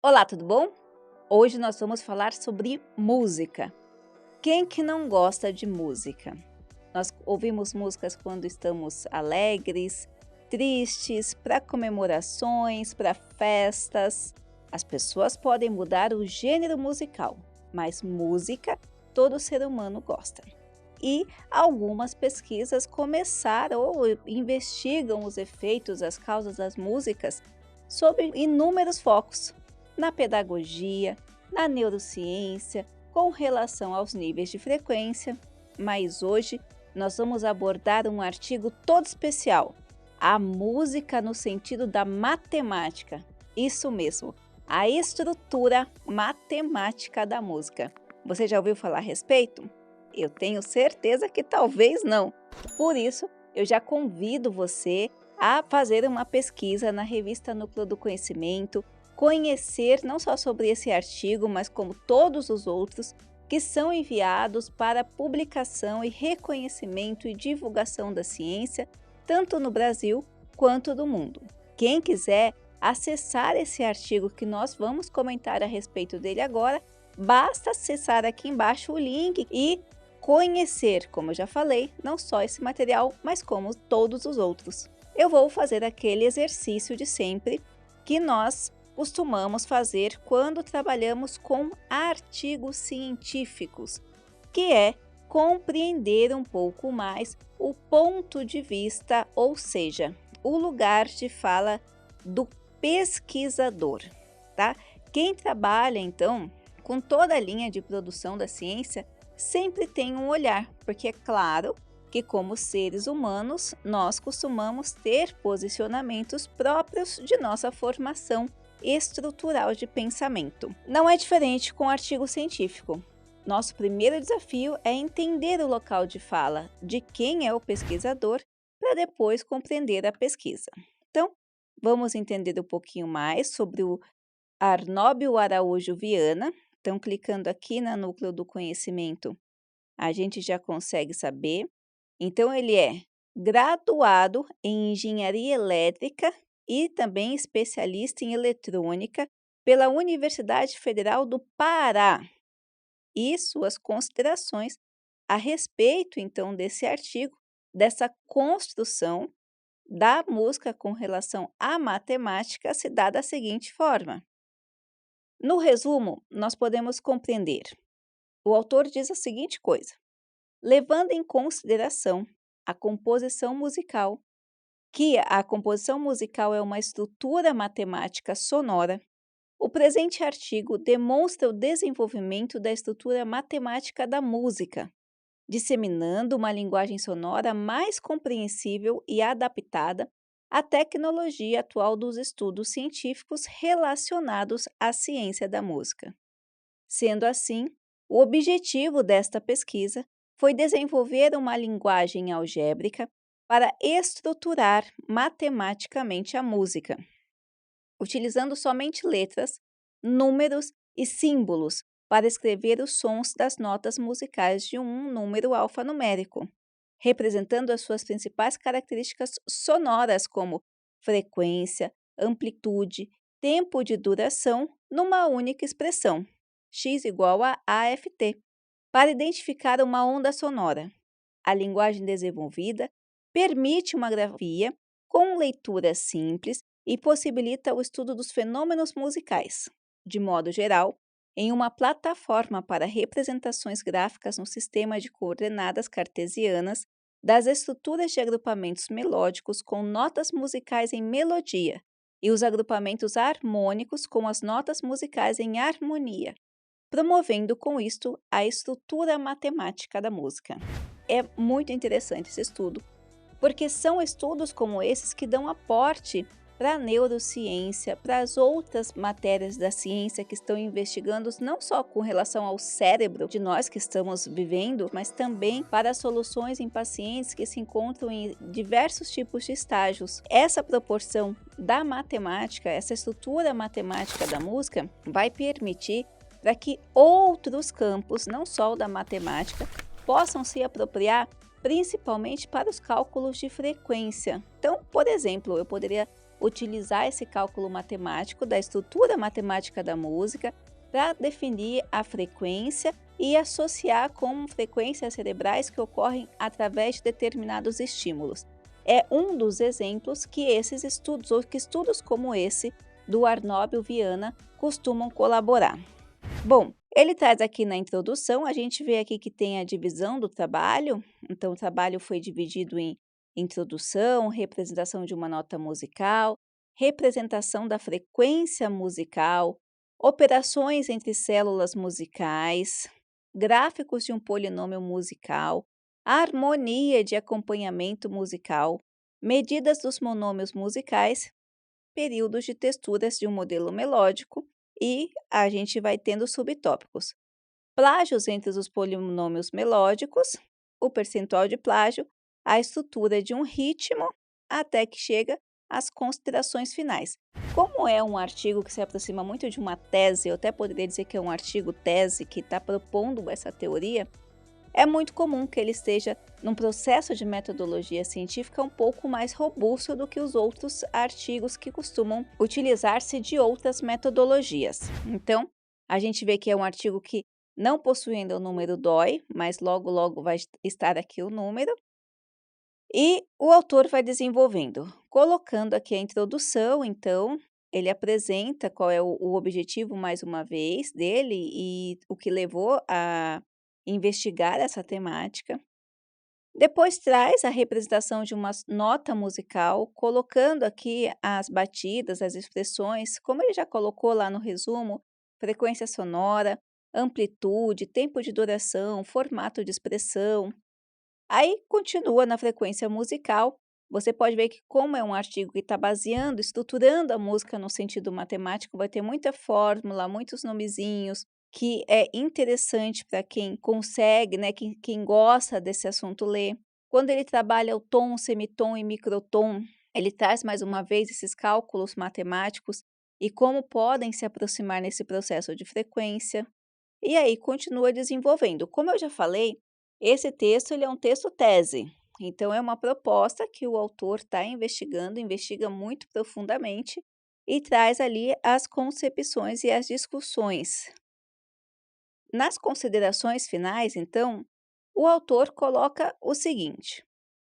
Olá, tudo bom? Hoje nós vamos falar sobre música. Quem que não gosta de música? Nós ouvimos músicas quando estamos alegres, tristes, para comemorações, para festas. As pessoas podem mudar o gênero musical, mas música todo ser humano gosta. E algumas pesquisas começaram ou investigam os efeitos, as causas das músicas sob inúmeros focos, na pedagogia, na neurociência, com relação aos níveis de frequência, mas hoje nós vamos abordar um artigo todo especial, a música no sentido da matemática. Isso mesmo, a estrutura matemática da música. Você já ouviu falar a respeito? Eu tenho certeza que talvez não. Por isso, eu já convido você a fazer uma pesquisa na revista Núcleo do Conhecimento, conhecer não só sobre esse artigo, mas como todos os outros que são enviados para publicação e reconhecimento e divulgação da ciência, tanto no Brasil quanto no mundo. Quem quiser acessar esse artigo que nós vamos comentar a respeito dele agora, basta acessar aqui embaixo o link e conhecer, como eu já falei, não só esse material, mas como todos os outros. Eu vou fazer aquele exercício de sempre que nós costumamos fazer quando trabalhamos com artigos científicos, que é compreender um pouco mais o ponto de vista, ou seja, o lugar de fala do pesquisador, tá? Quem trabalha, então, com toda a linha de produção da ciência, sempre tem um olhar, porque é claro que como seres humanos, nós costumamos ter posicionamentos próprios de nossa formação estrutural de pensamento. Não é diferente com o artigo científico. Nosso primeiro desafio é entender o local de fala de quem é o pesquisador para depois compreender a pesquisa. Então, vamos entender um pouquinho mais sobre o Arnóbio Araújo Viana. Então, clicando aqui no Núcleo do Conhecimento, a gente já consegue saber. Então, ele é graduado em Engenharia Elétrica e também especialista em eletrônica pela Universidade Federal do Pará. E suas considerações a respeito, então, desse artigo, dessa construção da música com relação à matemática, se dá da seguinte forma. No resumo, nós podemos compreender. O autor diz a seguinte coisa: levando em consideração a composição musical, que a composição musical é uma estrutura matemática sonora, o presente artigo demonstra o desenvolvimento da estrutura matemática da música, disseminando uma linguagem sonora mais compreensível e adaptada à tecnologia atual dos estudos científicos relacionados à ciência da música. Sendo assim, o objetivo desta pesquisa foi desenvolver uma linguagem algébrica para estruturar matematicamente a música, utilizando somente letras, números e símbolos para escrever os sons das notas musicais de um número alfanumérico, representando as suas principais características sonoras como frequência, amplitude, tempo de duração numa única expressão, x igual a AFT, para identificar uma onda sonora. A linguagem desenvolvida permite uma grafia com leitura simples e possibilita o estudo dos fenômenos musicais. De modo geral, em uma plataforma para representações gráficas no sistema de coordenadas cartesianas das estruturas de agrupamentos melódicos com notas musicais em melodia e os agrupamentos harmônicos com as notas musicais em harmonia, promovendo com isto a estrutura matemática da música. É muito interessante esse estudo, porque são estudos como esses que dão aporte para a neurociência, para as outras matérias da ciência que estão investigando não só com relação ao cérebro de nós que estamos vivendo, mas também para soluções em pacientes que se encontram em diversos tipos de estágios. Essa proporção da matemática, essa estrutura matemática da música, vai permitir para que outros campos, não só o da matemática, possam se apropriar principalmente para os cálculos de frequência. Então, por exemplo, eu poderia utilizar esse cálculo matemático da estrutura matemática da música para definir a frequência e associar com frequências cerebrais que ocorrem através de determinados estímulos. É um dos exemplos que esses estudos, ou que estudos como esse do Arnóbio Viana, costumam colaborar. Bom, ele traz aqui na introdução, a gente vê aqui que tem a divisão do trabalho. Então, o trabalho foi dividido em introdução, representação de uma nota musical, representação da frequência musical, operações entre células musicais, gráficos de um polinômio musical, harmonia de acompanhamento musical, medidas dos monômios musicais, períodos de texturas de um modelo melódico, e a gente vai tendo subtópicos. Plágios entre os polinômios melódicos, o percentual de plágio, a estrutura de um ritmo, até que chega às considerações finais. Como é um artigo que se aproxima muito de uma tese, eu até poderia dizer que é um artigo tese que está propondo essa teoria, é muito comum que ele esteja num processo de metodologia científica um pouco mais robusto do que os outros artigos que costumam utilizar-se de outras metodologias. Então, a gente vê que é um artigo que não possui ainda o número DOI, mas logo vai estar aqui o número. E o autor vai desenvolvendo, colocando aqui a introdução. Então, ele apresenta qual é o objetivo, mais uma vez, dele e o que levou a investigar essa temática. Depois traz a representação de uma nota musical, colocando aqui as batidas, as expressões, como ele já colocou lá no resumo, frequência sonora, amplitude, tempo de duração, formato de expressão. Aí continua na frequência musical. Você pode ver que, como é um artigo que está baseando, estruturando a música no sentido matemático, vai ter muita fórmula, muitos nomezinhos, que é interessante para quem consegue, né, quem gosta desse assunto ler. Quando ele trabalha o tom, semitom e microtom, ele traz mais uma vez esses cálculos matemáticos e como podem se aproximar nesse processo de frequência. E aí continua desenvolvendo. Como eu já falei, esse texto ele é um texto tese. Então, é uma proposta que o autor está investigando, investiga muito profundamente e traz ali as concepções e as discussões. Nas considerações finais, então, o autor coloca o seguinte: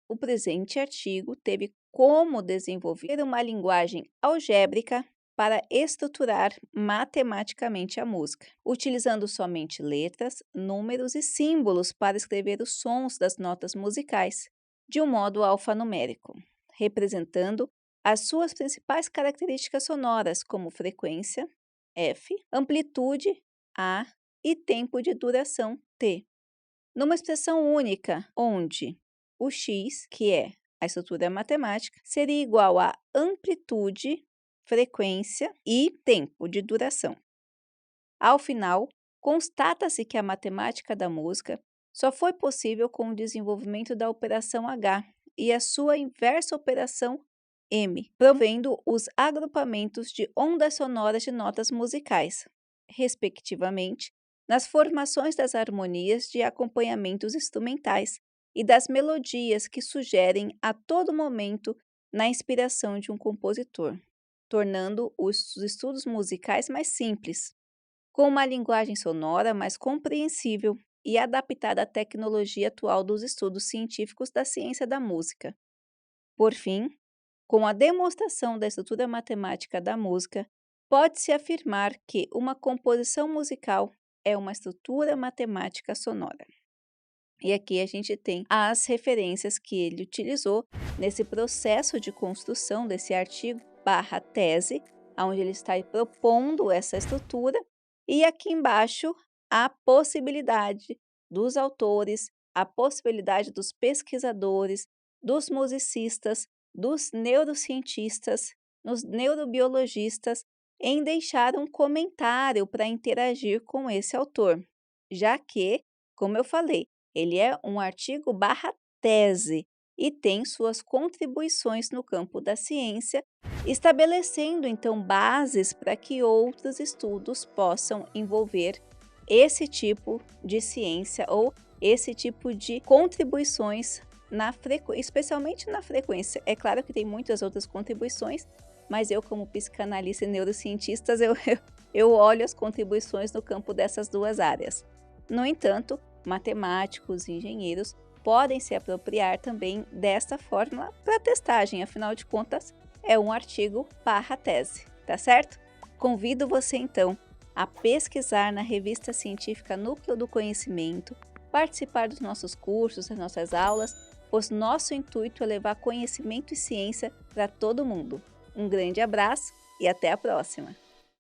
o presente artigo teve como desenvolver uma linguagem algébrica para estruturar matematicamente a música, utilizando somente letras, números e símbolos para escrever os sons das notas musicais, de um modo alfanumérico, representando as suas principais características sonoras, como frequência, F, amplitude, A, e tempo de duração, T, numa expressão única, onde o x, que é a estrutura matemática, seria igual a amplitude, frequência e tempo de duração. Ao final, constata-se que a matemática da música só foi possível com o desenvolvimento da operação H e a sua inversa operação M, provendo os agrupamentos de ondas sonoras de notas musicais, respectivamente, nas formações das harmonias de acompanhamentos instrumentais e das melodias que sugerem a todo momento na inspiração de um compositor, tornando os estudos musicais mais simples, com uma linguagem sonora mais compreensível e adaptada à tecnologia atual dos estudos científicos da ciência da música. Por fim, com a demonstração da estrutura matemática da música, pode-se afirmar que uma composição musical é uma estrutura matemática sonora. E aqui a gente tem as referências que ele utilizou nesse processo de construção desse artigo / tese, onde ele está propondo essa estrutura, e aqui embaixo a possibilidade dos autores, a possibilidade dos pesquisadores, dos musicistas, dos neurocientistas, dos neurobiologistas, em deixar um comentário para interagir com esse autor, já que, como eu falei, ele é um artigo / tese e tem suas contribuições no campo da ciência, estabelecendo então bases para que outros estudos possam envolver esse tipo de ciência ou esse tipo de contribuições especialmente na frequência. É claro que tem muitas outras contribuições, mas eu, como psicanalista e neurocientista, eu olho as contribuições no campo dessas duas áreas. No entanto, matemáticos e engenheiros podem se apropriar também desta fórmula para testagem, afinal de contas, é um artigo barra tese, tá certo? Convido você então a pesquisar na revista científica Núcleo do Conhecimento, participar dos nossos cursos, das nossas aulas, pois nosso intuito é levar conhecimento e ciência para todo mundo. Um grande abraço e até a próxima!